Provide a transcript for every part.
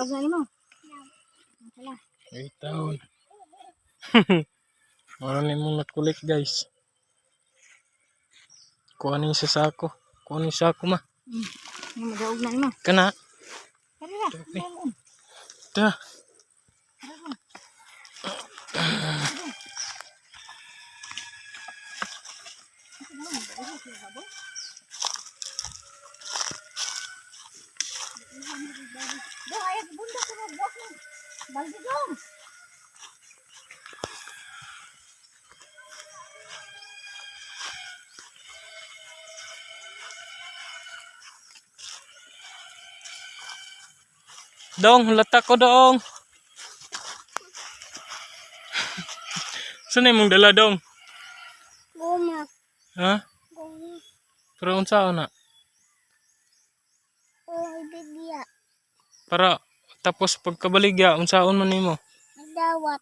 daog na mo. Wala. 8 taon. Wala ni mong nakulik guys. Kuhanin sa sako. Kuhanin sa sako ma. Yung daog na mo. Kana. Kaya. Ta. Dong, ayo bunda ko na buwak mo. Baldi dong. Dong, latak ko dong. Saan mong dala dong? Guma. Ha? Guma. Pero unsa na? Oh, bibia. Para tapos pagkabaligya unsaon man nimo? Dawat.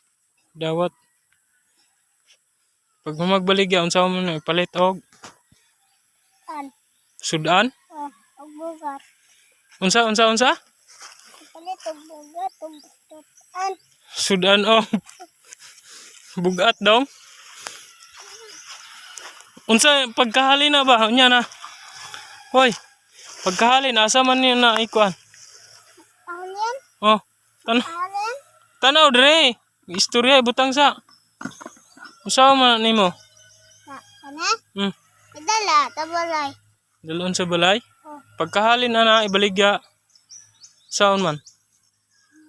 Dawat. Pag magbaligya unsaon man ipalit og Kan. sudan? Oh, og bugat. Unsa? Palit og bugat og tutan. Sudan og bugat dong. Unsa pagkahali na ba nya na? Hoy. Pagkahali na asa man yun na ikuan? Alien? Oh, Alien? tanaw dire. Istorya butang sa. Unsa man nimo? Kana? Hmm. Idala, tabalay. Dalon sa balay? Oh. Pagkahali na ibaligya. Saon man?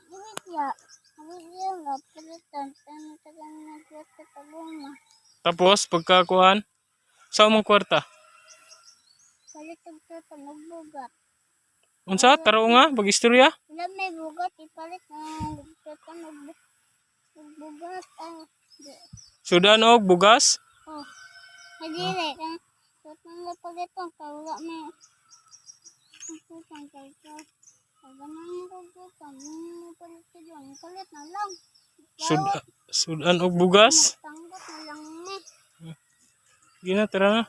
Ibigya. Ibigya nga, palitan. Tagang nagwata tabunga. Tapos pagkakuan sa mong kwarta. Palit og tutan og bugat. Unsa taro nga pag-istorya? Wala may bugat, ipalit ng tutan og bugat. Sudan og bugas? Oh. Hadire, kang tutan na palitan. Wala may tutan kayo. Paganahin ko tutan, palit ko dyan. Palit na lang. Sudan og bugas? Tanggap na lang ni. Gina tara na.